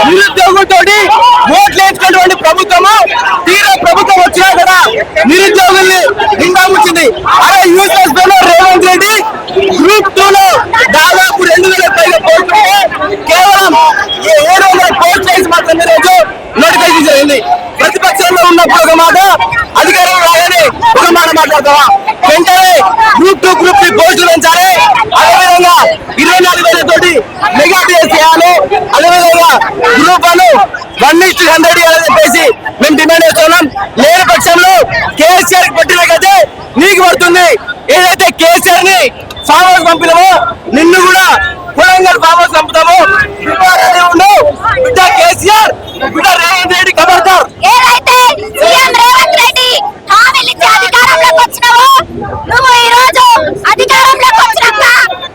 నిరుద్యోగులతో ఓట్లు వేసుకున్నటువంటి ప్రభుత్వము తీరా ప్రభుత్వం వచ్చినా కూడా నిరుద్యోగుల్ని నిండా వచ్చింది. అదే యూస్లెస్ లో రేవంత్ రెడ్డి గ్రూప్ 2 లో దాదాపు 2000 పైగా పోస్టులు కేవలం 700 పోస్ట్ వేసి మాత్రమే రోజు నోటిఫికేషన్ జరిగింది. ప్రతిపక్షంలో ఉన్నప్పుడు ఒక మాట, అధికారంలో రాగానే ఒక మాట మాట్లాడతావా? వెంటనే గ్రూప్ 2 గ్రూప్ 3 పోస్టులు పెంచాలి. అదేవిధంగా 24,000 తోటి మెగా డిఎస్సీ చేయాలి. అదేవిధంగా గ్రూప్ 1:100 ఇవ్వాలని చెప్పేసి మేము డిమాండ్ చేస్తున్నాం. లేని పక్షంలో కేసీఆర్ పట్టిన కదే నీకు పడుతుంది. ఏదైతే కేసీఆర్ ని ఫామ్ హౌస్ పంపినామో నిన్ను కూడా కొడంగల్ ఫామ్ హౌస్ పంపుతాము. బిడ్డ కేసీఆర్, బిడ్డ రేవంత్ రెడ్డి ఖబర్దార్. ఏదైతే సీఎం రేవంత్ రెడ్డి హామీలు ఇచ్చి అధికారంలోకి వచ్చినావో, నువ్వు ఈ రోజు అధికారంలోకి వచ్చినాక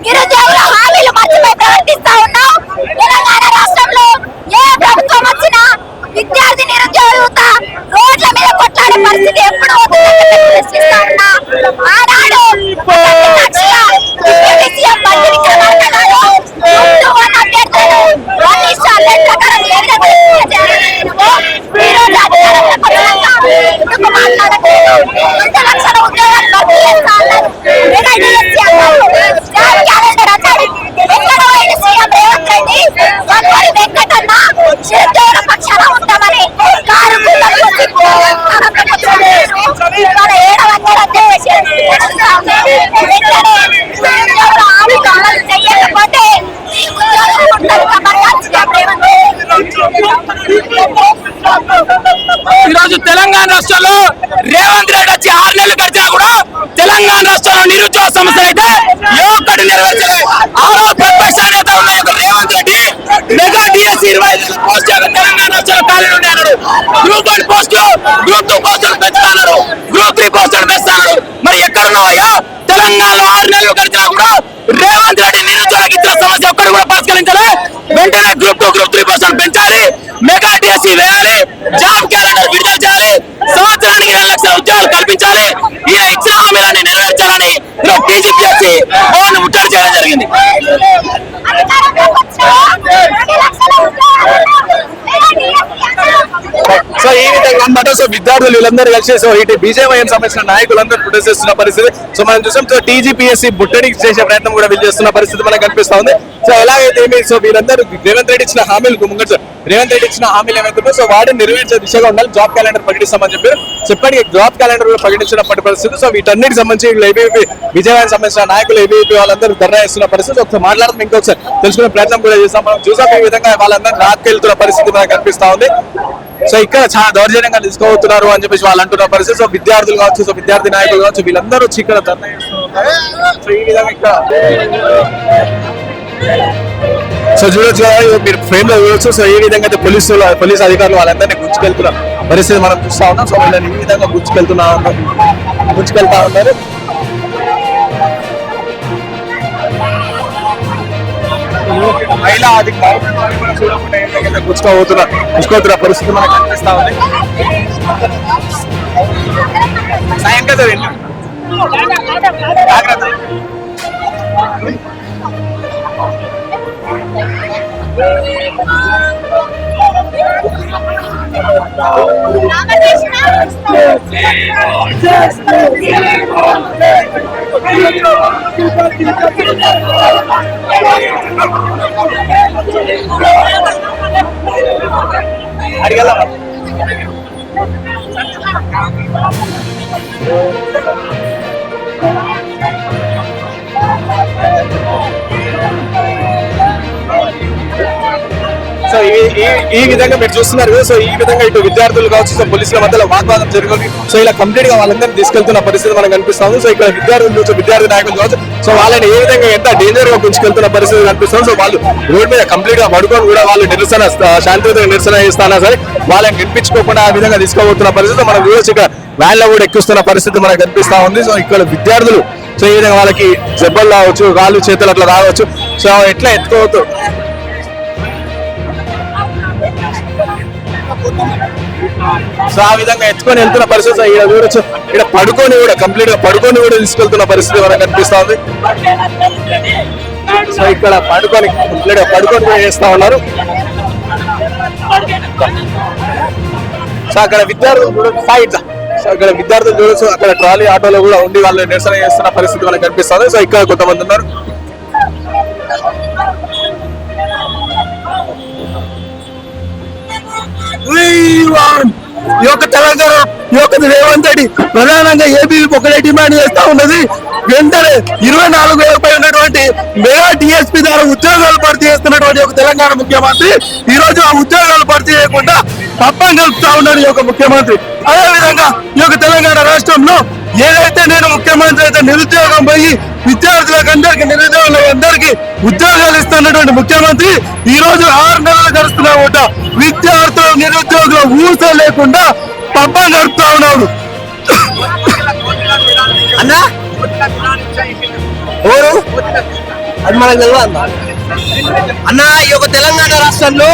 నిరుద్యోగుల హామీలు మర్చిపోయి ప్రవర్తిస్తా ఉన్నావు. తెలంగాణ రాష్ట్రంలో ఏ ప్రభుత్వం వచ్చినా విద్యార్థి నిరుద్యోగ యువత రోడ్ల మీద కొట్లాడే పరిస్థితి ఎప్పుడు అవుతుందంటే ప్రశ్నిస్తా ఉన్నా. ఆనాడు సీఎం బట్టి విక్రమార్క గారు అభ్యర్థులను ప్రకారం ఏ విధంగా ఈ రోజు అధికారంలోకి వచ్చినాక ఎందుకు మాట్లాడట్లేదు? 2 లక్షల ఉద్యోగాలు భర్తీ చేస్తా అన్నారు. మెగా డిఎస్సీ అన్నారు. జాబ్ క్యాలెండర్ అన్నాడు. ఎక్కడ పోయిన సీఎం రేవంత్ రెడ్డి వంగూరి వెంకటన్న నిరుద్యోగుల పక్షాన ఉంటామని కారు ఇవాళ 700 హామీలు అమలు చేయకపోతే ఈరోజు తెలంగాణ రాష్ట్రంలో రేవంత్ రెడ్డి వచ్చి 6 నెలలు గడిచినా కూడా తెలంగాణ రాష్ట్రంలో నిరుద్యోగ సమస్య అయితే ఏ ఒక్కటి నెరవేర్చలేదు. ప్రతిపక్ష నేత ఉన్న Revanth Reddy mega DSC 25,000 post Telangana రాష్ట్రంలో ఖాళీ ఉండే అన్నాడు. గ్రూప్ 1 పోస్టులు, గ్రూప్ 2 పోస్టులు పెంచుతాడు, గ్రూప్ 3 పోస్టులు పెంచుతాడు. మరి ఎక్కడున్నావయ్యా? తెలంగాణలో 6 నెలలు గడిచినా కూడా రేవంత్ రెడ్డి నిరుద్యోగ ఇతర సమస్య ఒక్కడు కూడా పరిష్కరించాలి. వెంటనే గ్రూప్ 2 గ్రూప్ 3 పోస్టులు పెంచాలి, మెగా డిఎస్సీ వేయాలి, జాబ్ క్యాలెండర్ విడుదల చేయాలి, సంవత్సరానికి 2 లక్షల ఉద్యోగాలు కల్పించాలి. ఈయన ఇచ్చిన హామీలన్నీ నెరవేర్చాలని టీజీపీఎస్సీ బోర్డును ముట్టడి చేయడం జరిగింది. సో ఈ విధంగా అనమాట. సో విద్యార్థులు వీళ్ళందరూ కలిసి సో ఇటు బీజేవైఎం సంబంధించిన నాయకులందరూ ప్రొటెస్ట్ చేస్తున్న పరిస్థితి సో మనం చూసాం. సో టీజీపీఎస్సీ ముట్టడి చేసే ప్రయత్నం కూడా వీళ్ళు చేస్తున్న పరిస్థితి మనకు కనిపిస్తా ఉంది. సో ఎలాగైతే సో వీళ్ళందరూ రేవంత్ రెడ్డి ఇచ్చిన హామీలకు ముందు రేవంత్ రెడ్డి ఇచ్చిన హామీలు ఏమైతుందో సో వాటిని నెరవేర్చే దిశగా ఉండాలి. జాబ్ క్యాలెండర్ ప్రకటిస్తామని చెప్పారు. చెప్పండి జాబ్ క్యాలెండర్ కూడా ప్రకటించినప్పటి పరిస్థితి. సో వీటన్నిటికి సంబంధించి ఏబీవీపీ బీజేవైఎం సంబంధించిన నాయకులు ఏబీవీపీ వాళ్ళందరూ ధర్నా చేస్తున్న పరిస్థితి. ఒకసారి మాట్లాడడం ఇంకొకసారి తెలుసుకునే ప్రయత్నం కూడా చేస్తాం. మనం చూసాం ఈ విధంగా వాళ్ళందరూ రాకెళ్తున్న పరిస్థితి మనకు కనిపిస్తా ఉంది. సో ఇక్కడ చాలా దౌర్జన్యంగా తీసుకోబోతున్నారు అని చెప్పేసి వాళ్ళు అంటున్న పరిస్థితి. సో విద్యార్థులు కావచ్చు, సో విద్యార్థి నాయకులు కావచ్చు, వీళ్ళందరూ వచ్చి ఇక్కడ ధర్నా చేస్తున్నారు. సో ఈ విధంగా ఇక్కడ సో చూడొచ్చు కదా, మీరు ఫ్రేమ్ లో చూడొచ్చు. సో ఈ విధంగా అయితే పోలీస్ అధికారులు వాళ్ళందరినీ గుంజుకెళ్తున్న పరిస్థితి మనం చూస్తా ఉన్నాం. సో వీళ్ళని ఈ విధంగా గుంజుకెళ్తా ఉన్నారు. మహిళా అధికారులు గుంజుకోబోతున్న పరిస్థితి మనకు కనిపిస్తా ఉంది. సాయంకాలం అడిగల సో ఈ విధంగా మీరు చూస్తున్నారు కదా. సో ఈ విధంగా ఇటు విద్యార్థులు కావచ్చు, సో పోలీసుల మధ్యలో వాగ్వాదం జరిగింది. సో ఇలా కంప్లీట్ గా వాళ్ళందరినీ తీసుకెళ్తున్న పరిస్థితి మనకు కనిపిస్తుంది. సో ఇక్కడ విద్యార్థి నాయకులు కావచ్చు, సో వాళ్ళని ఏ విధంగా ఎంత డేంజర్ గా గుంజుకెళ్తున్న పరిస్థితి కనిపిస్తుంది. సో వాళ్ళు రోడ్ మీద కంప్లీట్ గా పడుకొని కూడా వాళ్ళు శాంతియుతంగా నిరసన చేస్తానా సరే వాళ్ళని వినిపించుకోకుండా ఆ విధంగా తీసుకోబోతున్న పరిస్థితి మనం చూడొచ్చు. ఇక్కడ వ్యాన్ లో కూడా ఎక్కిస్తున్న పరిస్థితి మనకు కనిపిస్తా ఉంది. సో ఇక్కడ విద్యార్థులు సో ఈ విధంగా వాళ్ళకి జబ్బలు రావచ్చు, కాళ్ళు చేతులు అట్లా రావచ్చు. సో ఎట్లా ఎత్తుకోవచ్చు. సో ఆ విధంగా ఎత్తుకొని వెళ్తున్న పరిస్థితి ఇక్కడ చూడొచ్చు. ఇక్కడ పడుకొని కూడా కంప్లీట్ గా పడుకొని కూడా తీసుకెళ్తున్న పరిస్థితి మనకు కనిపిస్తా ఉంది. సో ఇక్కడ పడుకొని కంప్లీట్ గా పడుకొని కూడా చేస్తా ఉన్నారు. సో అక్కడ విద్యార్థులు చూడొచ్చు సైడ్ సో ఇక్కడ విద్యార్థులు చూడొచ్చు అక్కడ ట్రాలీ ఆటోలో కూడా ఉండి వాళ్ళు నిరసన చేస్తున్న పరిస్థితి మనకు కనిపిస్తుంది. సో ఇక్కడ కొంతమంది ఉన్నారు. ఈ యొక్క తెలంగాణ ఈ యొక్క రేవంత్ రెడ్డి ప్రధానంగా ఏపీ ఒకటే డిమాండ్ చేస్తా ఉన్నది. వెంటనే 24,000 పై ఉన్నటువంటి మెగా టీఎస్పీ ద్వారా ఉద్యోగాలు భర్తీ చేస్తున్నటువంటి ఒక తెలంగాణ ముఖ్యమంత్రి ఈ రోజు ఆ ఉద్యోగాలు భర్తీ చేయకుండా పబ్బం గడుపుతా ఉన్నాడు ఈ యొక్క ముఖ్యమంత్రి. అదే విధంగా ఈ యొక్క తెలంగాణ రాష్ట్రంలో ఏదైతే నేను ముఖ్యమంత్రి అయితే నిరుద్యోగం పోయి విద్యార్థులకు అందరికీ నిరుద్యోగులకు అందరికీ ఉద్యోగాలు ఇస్తున్నటువంటి ముఖ్యమంత్రి ఈ రోజు 6 నెలలు గడుస్తున్నా ఉంటా విద్యార్థులు నిరుద్యోగులు ఊస లేకుండా పబ్బం గడుపుతా ఉన్నాడు. అన్నా ఎవరు అది మనకు తెలియదు అన్న. ఈ యొక్క తెలంగాణ రాష్ట్రంలో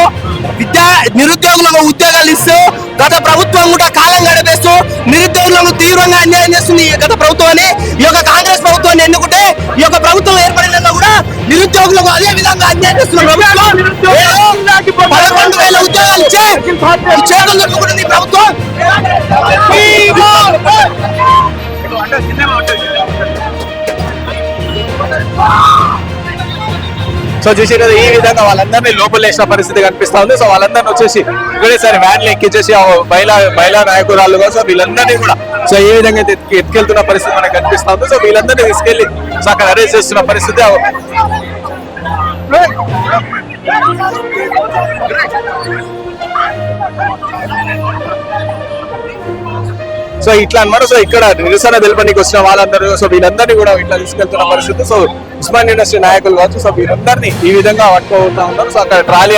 నిరుద్యోగులకు ఉద్యోగాలు ఇస్తూ గత ప్రభుత్వం కూడా కాలం గడిపేస్తూ నిరుద్యోగులకు తీవ్రంగా అన్యాయం చేస్తుంది గత ప్రభుత్వాన్ని. ఈ యొక్క కాంగ్రెస్ ప్రభుత్వాన్ని ఎన్నుకుంటే ఈ యొక్క ప్రభుత్వం ఏర్పడిన కూడా నిరుద్యోగులకు అదే విధంగా అన్యాయం చేస్తున్న ప్రభుత్వం 11,000 ఉద్యోగాలు ఇచ్చే చేతులు దొరుకుతుంది ప్రభుత్వం. సో చూసి కదా ఈ విధంగా వాళ్ళందరినీ లోపల వేసిన పరిస్థితి కనిపిస్తా ఉంది. సో వాళ్ళందరినీ వచ్చేసి ఇక్కడేసారి వ్యాన్లు ఎక్కించేసి మహిళా నాయకురాలుగా సో వీళ్ళందరినీ కూడా సో ఏ విధంగా ఎత్తుకెళ్తున్న పరిస్థితి మనకు కనిపిస్తా ఉంది. సో వీళ్ళందరినీ తీసుకెళ్లి సో అక్కడ అరెస్ట్ చేస్తున్న పరిస్థితి. సో ఇట్లా అన్నమాట. సో ఇక్కడ నిరసన తెలపడానికి వచ్చిన వాళ్ళందరూ సో వీళ్ళందరినీ కూడా ఇట్లా తీసుకెళ్తున్న పరిస్థితి. సో ఉస్మాన్ యూనివర్సిటీ నాయకులు కావచ్చు సో వీళ్ళందరినీ ఈ విధంగా పట్టుకుంటా ఉన్నారు. సో అక్కడ ట్రాలీ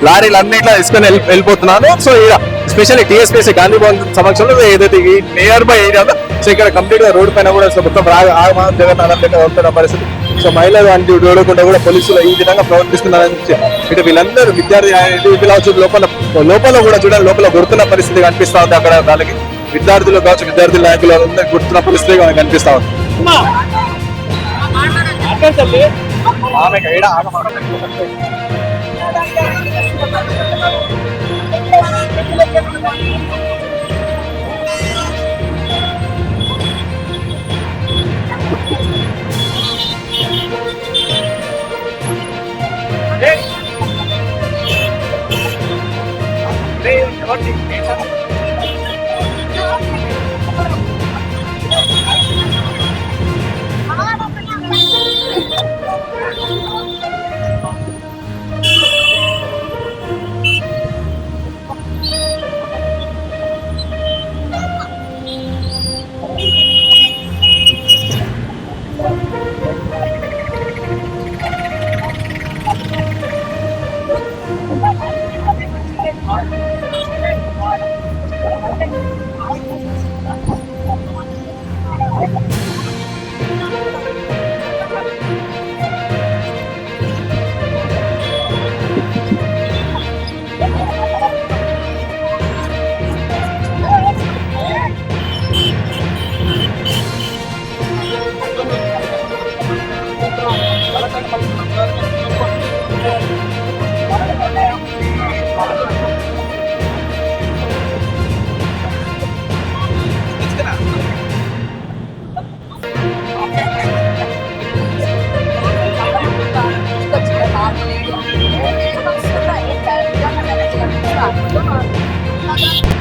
లారీలు అన్నిట్లో తీసుకొని వెళ్ళిపోతున్నాను. సో ఇక్కడ స్పెషల్లీ టీఎస్పీసీ గాంధీ భవన్ సమక్షంలో ఏదైతే ఈ నియర్ బై ఏరియా సో ఇక్కడ కంప్లీట్ గా రోడ్ పైన కూడా సో మొత్తం జగన్నాథం ఉంటున్న పరిస్థితి. సో మహిళలు అంటే చూడకుండా కూడా పోలీసులు ఈ విధంగా ప్రవర్తిస్తున్నారని ఇటు వీళ్ళందరూ విద్యార్థి లోపల కూడా చూడాలి లోపల కొడుతున్న పరిస్థితి కనిపిస్తా ఉంది. అక్కడ వాళ్ళకి విద్యార్థులు కావచ్చు విద్యార్థుల నాయకులు అందరూ గుర్తున్న పరిస్థితి మనకు కనిపిస్తా ఉంది. Thank you.